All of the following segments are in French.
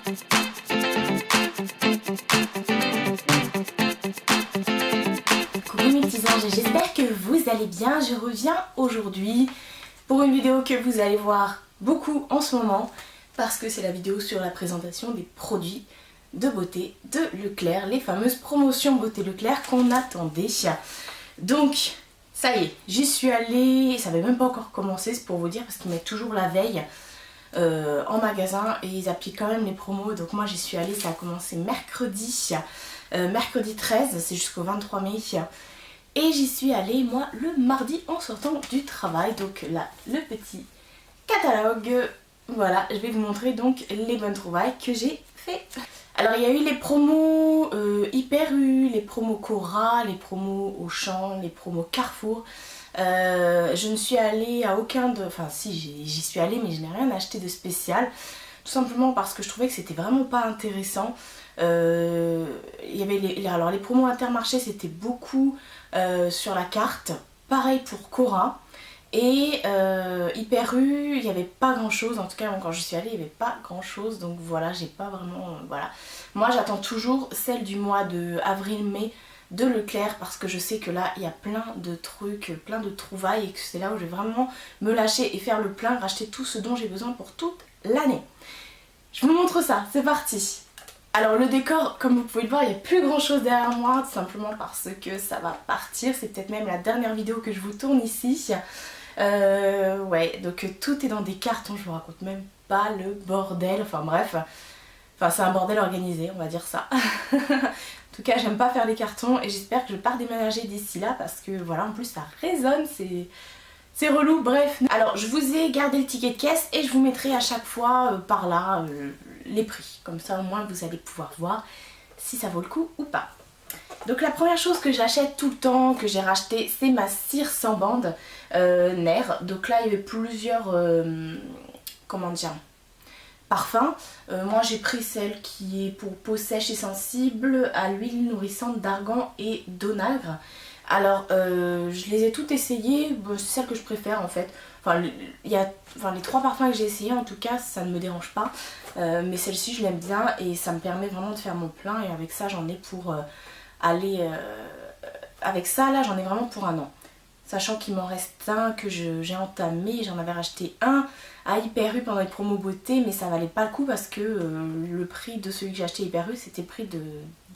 Coucou mes petits anges, j'espère que vous allez bien. Je reviens aujourd'hui pour une vidéo que vous allez voir beaucoup en ce moment parce que c'est la vidéo sur la présentation des produits de beauté de Leclerc, les fameuses promotions beauté Leclerc qu'on attendait. Donc ça y est, j'y suis allée, ça n'avait même pas encore commencé, c'est pour vous dire, parce qu'ils mettent toujours la veille en magasin et ils appliquent quand même les promos. Donc moi j'y suis allée, ça a commencé mercredi 13, c'est jusqu'au 23 mai. Et j'y suis allée moi le mardi en sortant du travail. Donc là le petit catalogue, voilà, je vais vous montrer donc les bonnes trouvailles que j'ai fait. Alors il y a eu les promos Hyper U, les promos Cora, les promos Auchan, les promos Carrefour. Je ne suis allée à aucun de... Enfin si, j'y suis allée mais je n'ai rien acheté de spécial. Tout simplement parce que je trouvais que c'était vraiment pas intéressant. Il y avait alors les promos Intermarché, c'était beaucoup sur la carte. Pareil pour Cora. Et Hyper U, il n'y avait pas grand chose, en tout cas quand je suis allée il n'y avait pas grand chose, donc voilà, j'ai pas vraiment, voilà. Moi j'attends toujours celle du mois de avril-mai de Leclerc parce que je sais que là il y a plein de trucs, plein de trouvailles et que c'est là où je vais vraiment me lâcher et faire le plein, racheter tout ce dont j'ai besoin pour toute l'année. Je vous montre ça, c'est parti. Alors le décor, comme vous pouvez le voir, il n'y a plus grand chose derrière moi, tout simplement parce que ça va partir, c'est peut-être même la dernière vidéo que je vous tourne ici. Ouais, donc tout est dans des cartons, je vous raconte même pas le bordel, enfin bref, enfin c'est un bordel organisé, on va dire ça. En tout cas j'aime pas faire les cartons et j'espère que je vais pas déménager d'ici là parce que voilà, en plus ça résonne, c'est relou, bref. Alors je vous ai gardé le ticket de caisse et je vous mettrai à chaque fois par là les prix, comme ça au moins vous allez pouvoir voir si ça vaut le coup ou pas. Donc la première chose que j'achète tout le temps, que j'ai racheté, c'est ma cire sans bande Nair. Donc là il y avait plusieurs, comment dire, parfums. Moi j'ai pris celle qui est pour peau sèche et sensible à l'huile nourrissante d'argan et d'onagre. Alors je les ai toutes essayées, c'est celle que je préfère en fait. Enfin, les trois parfums que j'ai essayés en tout cas ça ne me dérange pas. Mais celle-ci je l'aime bien et ça me permet vraiment de faire mon plein et avec ça j'en ai pour aller... avec ça là j'en ai vraiment pour un an. Sachant qu'il m'en reste un que j'ai entamé, j'en avais racheté un à Hyper U pendant les promos beauté mais ça valait pas le coup parce que le prix de celui que j'ai acheté Hyper U c'était le prix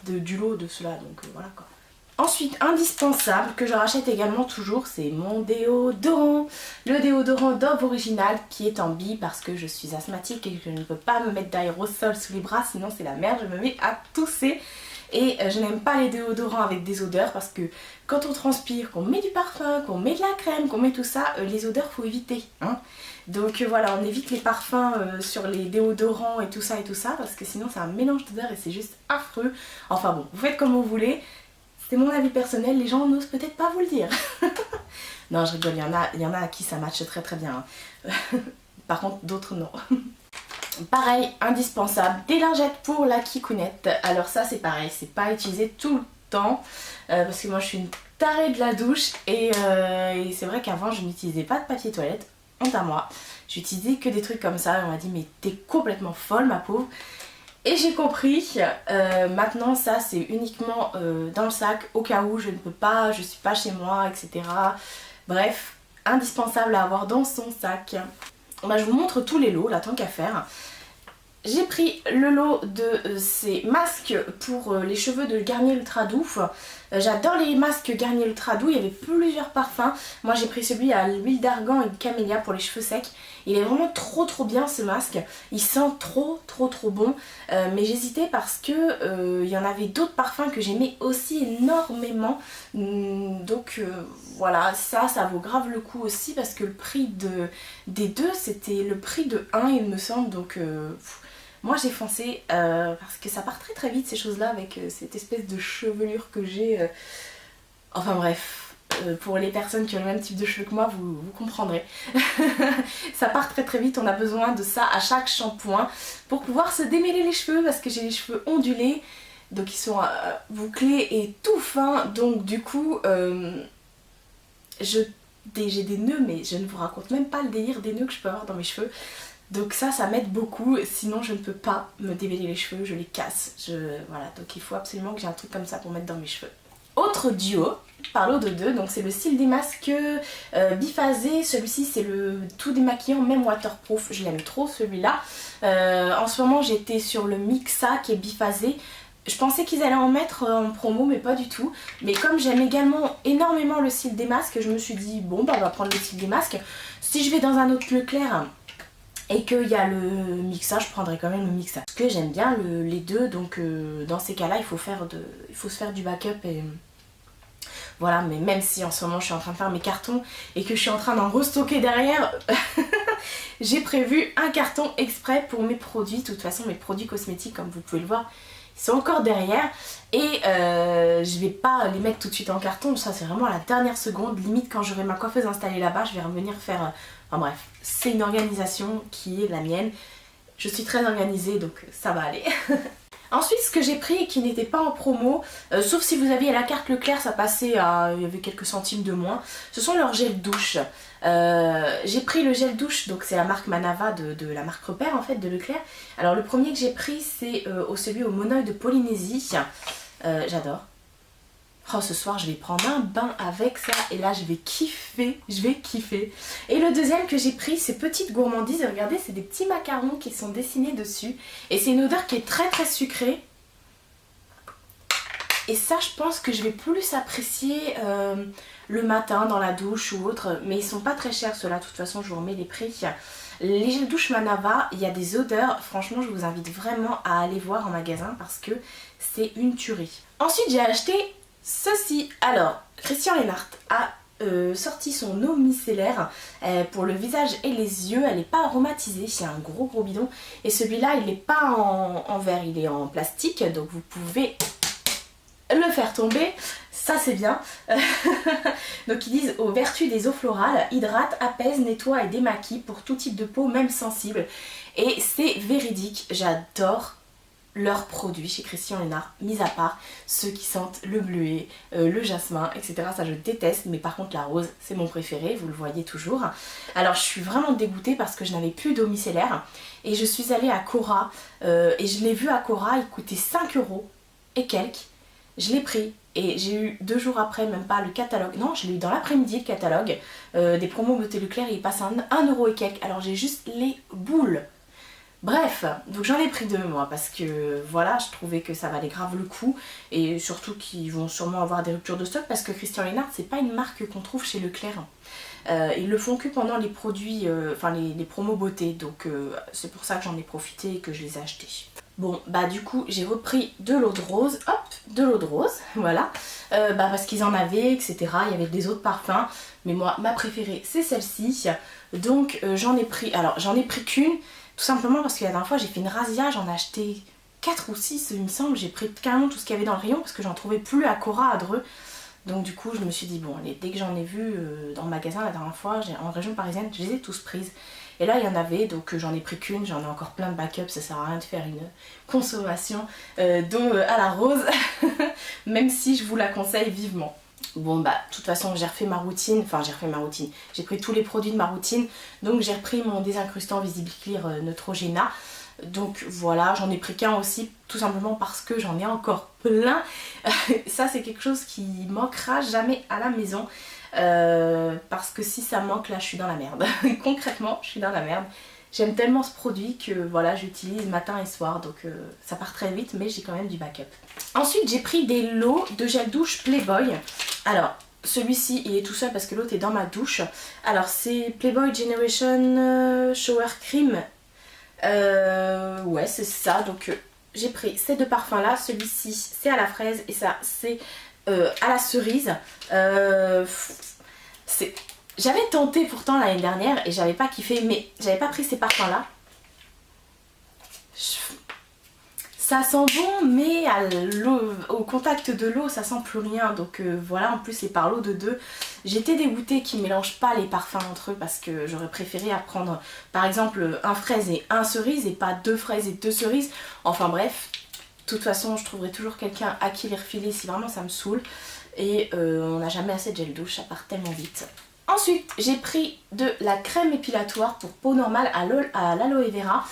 du lot de cela, donc voilà quoi. Ensuite, indispensable, que je rachète également toujours, c'est mon déodorant. Le déodorant Dove Original qui est en bille parce que je suis asthmatique et que je ne peux pas me mettre d'aérosol sous les bras, sinon c'est la merde, je me mets à tousser. Et je n'aime pas les déodorants avec des odeurs parce que quand on transpire, qu'on met du parfum, qu'on met de la crème, qu'on met tout ça, les odeurs faut éviter. Hein. Donc voilà, on évite les parfums sur les déodorants et tout ça parce que sinon c'est un mélange d'odeurs et c'est juste affreux. Enfin bon, vous faites comme vous voulez. C'est mon avis personnel, les gens n'osent peut-être pas vous le dire. Non, je rigole, il y en a à qui ça matche très très bien. Par contre, d'autres non. Pareil, indispensable, des lingettes pour la kikounette. Alors ça c'est pareil, c'est pas utilisé tout le temps. Parce que moi je suis une tarée de la douche. Et c'est vrai qu'avant je n'utilisais pas de papier toilette, honte à moi. J'utilisais que des trucs comme ça et on m'a dit mais t'es complètement folle ma pauvre. Et j'ai compris, maintenant ça c'est uniquement dans le sac au cas où je ne peux pas, je suis pas chez moi, etc. Bref, indispensable à avoir dans son sac. Bah, je vous montre tous les lots là tant qu'à faire. J'ai pris le lot de ces masques pour les cheveux de Garnier Ultra Doux. J'adore les masques Garnier Ultra Doux, il y avait plusieurs parfums. Moi j'ai pris celui à l'huile d'argan et de camélia pour les cheveux secs. Il est vraiment trop bien ce masque. Il sent trop bon. Mais j'hésitais parce que il y en avait d'autres parfums que j'aimais aussi énormément. Donc voilà, ça vaut grave le coup aussi parce que le prix des deux c'était le prix de un il me semble. Donc... moi j'ai foncé parce que ça part très vite ces choses là avec cette espèce de chevelure que j'ai. Enfin bref, pour les personnes qui ont le même type de cheveux que moi vous comprendrez. Ça part très vite, on a besoin de ça à chaque shampoing pour pouvoir se démêler les cheveux parce que j'ai les cheveux ondulés. Donc ils sont bouclés et tout fins, donc du coup j'ai des nœuds mais je ne vous raconte même pas le délire des nœuds que je peux avoir dans mes cheveux. Donc ça m'aide beaucoup, sinon je ne peux pas me démêler les cheveux, je les casse. Voilà, donc il faut absolument que j'ai un truc comme ça pour mettre dans mes cheveux. Autre duo, par l'eau de 2, donc c'est le style des masques biphasé. Celui-ci c'est le tout démaquillant, même waterproof, je l'aime trop celui-là. En ce moment j'étais sur le Mixa qui est biphasé. Je pensais qu'ils allaient en mettre en promo, mais pas du tout. Mais comme j'aime également énormément le style des masques, je me suis dit bon bah on va prendre le style des masques. Si je vais dans un autre Leclerc et qu'il y a le Mixa, je prendrai quand même le Mixa. Parce que j'aime bien les deux, donc dans ces cas-là il faut se faire du backup et... Voilà, mais même si en ce moment je suis en train de faire mes cartons et que je suis en train d'en restocker derrière, j'ai prévu un carton exprès pour mes produits. De toute façon mes produits cosmétiques, comme vous pouvez le voir, ils sont encore derrière et je vais pas les mettre tout de suite en carton, ça c'est vraiment à la dernière seconde, limite quand j'aurai ma coiffeuse installée là-bas, je vais revenir faire... Enfin bref, c'est une organisation qui est la mienne, je suis très organisée donc ça va aller. Ensuite, ce que j'ai pris et qui n'était pas en promo, sauf si vous aviez la carte Leclerc, ça passait à... il y avait quelques centimes de moins, ce sont leurs gels douche. J'ai pris le gel douche, donc c'est la marque Manava de la marque Repère en fait, de Leclerc. Alors le premier que j'ai pris, c'est celui au monoeil de Polynésie. J'adore. Oh, ce soir je vais prendre un bain avec ça et là je vais kiffer, Et le deuxième que j'ai pris, c'est Petite Gourmandise. Regardez, c'est des petits macarons qui sont dessinés dessus. Et c'est une odeur qui est très très sucrée. Et ça, je pense que je vais plus apprécier le matin dans la douche ou autre. Mais ils sont pas très chers ceux-là, de toute façon je vous remets les prix. Les gels douche Manava, il y a des odeurs, franchement je vous invite vraiment à aller voir en magasin parce que c'est une tuerie. Ensuite j'ai acheté ceci. Alors, Christian Leinart a sorti son eau micellaire pour le visage et les yeux. Elle n'est pas aromatisée, c'est un gros bidon. Et celui-là, il n'est pas en verre, il est en plastique. Donc vous pouvez le faire tomber. Ça c'est bien. Donc ils disent aux vertus des eaux florales, hydrate, apaise, nettoie et démaquille pour tout type de peau, même sensible. Et c'est véridique, j'adore leurs produits chez Christian Leinart, mis à part ceux qui sentent le bleuet, le jasmin, etc. Ça je déteste, mais par contre la rose c'est mon préféré, vous le voyez toujours. Alors je suis vraiment dégoûtée parce que je n'avais plus d'eau micellaire et je suis allée à Cora et je l'ai vu à Cora, il coûtait 5 € et quelques. Je l'ai pris et j'ai eu 2 jours après, même pas, le catalogue. Non, je l'ai eu dans l'après-midi le catalogue des promos Beauté Leclerc et il passe à 1 € et quelques. Alors j'ai juste les boules. Bref, donc j'en ai pris 2 moi parce que voilà, je trouvais que ça valait grave le coup et surtout qu'ils vont sûrement avoir des ruptures de stock parce que Christian Leinart c'est pas une marque qu'on trouve chez Leclerc. Ils le font que pendant les produits, enfin les promos beauté, donc c'est pour ça que j'en ai profité et que je les ai achetés. Bon bah du coup j'ai repris de l'eau de rose, hop, de l'eau de rose, voilà, parce qu'ils en avaient, etc. Il y avait des autres parfums, mais moi ma préférée c'est celle-ci, donc j'en ai pris, alors j'en ai pris qu'une, tout simplement parce que la dernière fois j'ai fait une razzia, j'en ai acheté 4 ou 6 il me semble, j'ai pris carrément tout ce qu'il y avait dans le rayon parce que j'en trouvais plus à Cora à Dreux. Donc du coup je me suis dit bon allez, dès que j'en ai vu dans le magasin la dernière fois, en région parisienne, je les ai tous prises. Et là il y en avait, donc j'en ai pris qu'une, j'en ai encore plein de backups, ça sert à rien de faire une consommation d'eau à la rose, même si je vous la conseille vivement. Bon bah de toute façon j'ai refait ma routine, j'ai pris tous les produits de ma routine, donc j'ai repris mon désincrustant Visible Clear Neutrogena. Donc voilà, j'en ai pris qu'un aussi, tout simplement parce que j'en ai encore plein. Ça c'est quelque chose qui manquera jamais à la maison. Parce que si ça manque là je suis dans la merde. Concrètement je suis dans la merde. J'aime tellement ce produit que voilà j'utilise matin et soir, donc ça part très vite mais j'ai quand même du backup. Ensuite j'ai pris des lots de gel douche Playboy. Alors celui-ci il est tout seul parce que l'autre est dans ma douche. Alors c'est Playboy Generation Shower Cream. Ouais c'est ça, donc j'ai pris ces 2 parfums là, celui-ci c'est à la fraise et ça c'est à la cerise. J'avais tenté pourtant l'année dernière et j'avais pas kiffé, mais j'avais pas pris ces parfums là. Ça sent bon mais au contact de l'eau ça sent plus rien, donc voilà, en plus c'est par l'eau de 2. J'étais dégoûtée qu'ils ne mélangent pas les parfums entre eux parce que j'aurais préféré prendre par exemple un fraise et un cerise et pas 2 fraises et 2 cerises. Enfin bref, de toute façon je trouverai toujours quelqu'un à qui les refiler si vraiment ça me saoule. Et on n'a jamais assez de gel douche, ça part tellement vite. Ensuite, j'ai pris de la crème épilatoire pour peau normale à l'aloe vera.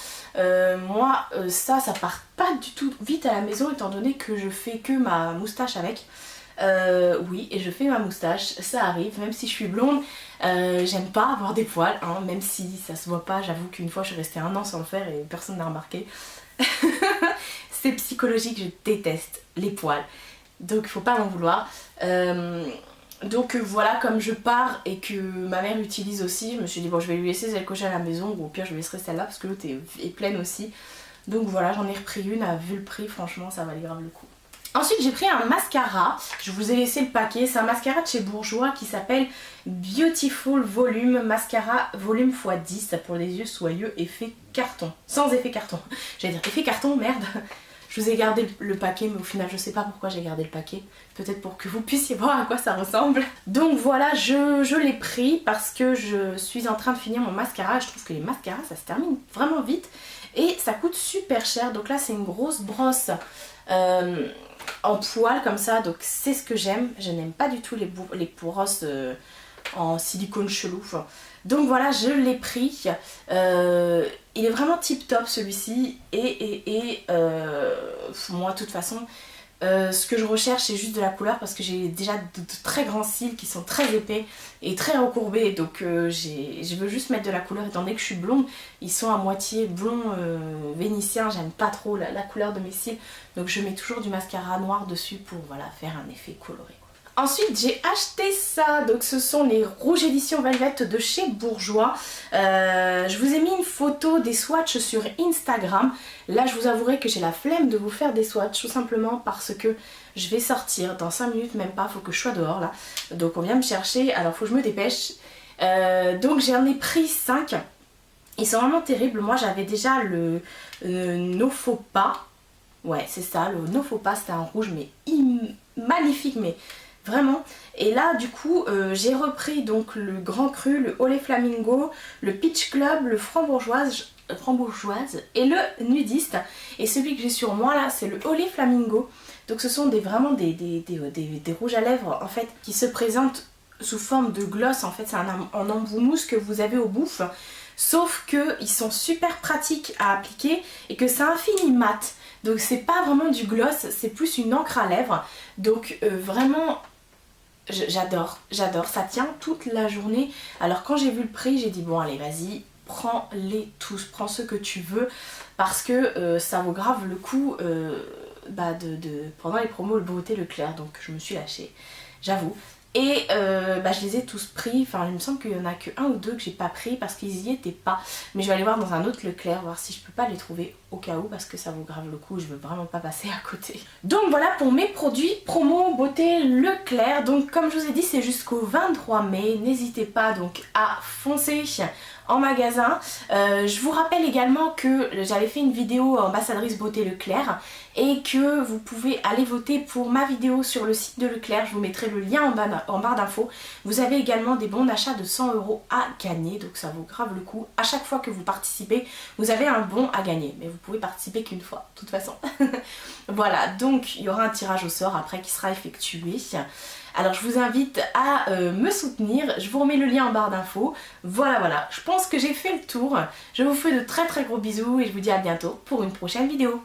Moi, ça part pas du tout vite à la maison étant donné que je fais que ma moustache avec. Oui, et je fais ma moustache, ça arrive, même si je suis blonde, j'aime pas avoir des poils, hein, même si ça se voit pas. J'avoue qu'une fois je suis restée 1 an sans le faire et personne n'a remarqué. C'est psychologique, je déteste les poils, donc il faut pas m'en vouloir. Donc voilà, comme je pars et que ma mère l'utilise aussi, je me suis dit bon, je vais lui laisser celle que j'ai à la maison, ou au pire je laisserai celle-là parce que l'autre est pleine aussi. Donc voilà, j'en ai repris une, vu le prix, franchement ça valait grave le coup. Ensuite j'ai pris un mascara, je vous ai laissé le paquet, c'est un mascara de chez Bourjois qui s'appelle Beautiful Volume Mascara Volume x10 pour les yeux soyeux effet carton, sans effet carton, j'allais dire effet carton, merde. Je vous ai gardé le paquet, mais au final je sais pas pourquoi j'ai gardé le paquet, peut-être pour que vous puissiez voir à quoi ça ressemble. Donc voilà, je l'ai pris parce que je suis en train de finir mon mascara, je trouve que les mascaras ça se termine vraiment vite et ça coûte super cher. Donc là c'est une grosse brosse en poil comme ça, donc c'est ce que j'aime. Je n'aime pas du tout les brosses en silicone chelou. Donc voilà, je l'ai pris. Il est vraiment tip top celui-ci. Et moi de toute façon, ce que je recherche c'est juste de la couleur parce que j'ai déjà de très grands cils qui sont très épais et très recourbés. Donc je veux juste mettre de la couleur étant donné que je suis blonde. Ils sont à moitié blond vénitien, j'aime pas trop la couleur de mes cils. Donc je mets toujours du mascara noir dessus pour voilà, faire un effet coloré. Ensuite j'ai acheté ça, donc ce sont les rouges édition Velvet de chez Bourjois. Je vous ai mis une photo des swatchs sur Instagram. Là je vous avouerai que j'ai la flemme de vous faire des swatchs, tout simplement parce que je vais sortir dans 5 minutes, même pas, faut que je sois dehors là. Donc on vient me chercher, alors faut que je me dépêche. Donc j'en ai pris 5. Ils sont vraiment terribles. Moi j'avais déjà le No Faux Pas. Ouais c'est ça, le No Faux Pas, c'était un rouge mais magnifique, mais vraiment. Et là du coup j'ai repris donc le Grand Cru, le Olé Flamingo, le Peach Club, le framboise et le nudiste. Et celui que j'ai sur moi là c'est le Olé Flamingo. Donc ce sont vraiment des rouges à lèvres en fait qui se présentent sous forme de gloss. En fait c'est un embout mousse que vous avez au bouffe. Sauf qu'ils sont super pratiques à appliquer et que c'est un fini mat. Donc c'est pas vraiment du gloss, c'est plus une encre à lèvres. Donc vraiment j'adore, ça tient toute la journée. Alors quand j'ai vu le prix j'ai dit bon allez vas-y, prends-les tous, prends ceux que tu veux. Parce que ça vaut grave le coup pendant les promos le Beauté Leclerc. Donc je me suis lâchée, j'avoue. Et je les ai tous pris, enfin il me semble qu'il y en a que 1 ou 2 que j'ai pas pris parce qu'ils y étaient pas. Mais je vais aller voir dans un autre Leclerc, voir si je peux pas les trouver au cas où parce que ça vaut grave le coup, je veux vraiment pas passer à côté. Donc voilà pour mes produits promo beauté Leclerc. Donc comme je vous ai dit c'est jusqu'au 23 mai, n'hésitez pas donc à foncer en magasin. Je vous rappelle également que j'avais fait une vidéo ambassadrice beauté Leclerc et que vous pouvez aller voter pour ma vidéo sur le site de Leclerc. Je vous mettrai le lien en barre d'infos. Vous avez également des bons d'achat de 100 € à gagner, donc ça vaut grave le coup. À chaque fois que vous participez, vous avez un bon à gagner, mais vous pouvez participer qu'une fois, de toute façon. Voilà, donc il y aura un tirage au sort après qui sera effectué. Alors je vous invite à me soutenir, je vous remets le lien en barre d'infos. Voilà, je pense que j'ai fait le tour. Je vous fais de très très gros bisous et je vous dis à bientôt pour une prochaine vidéo.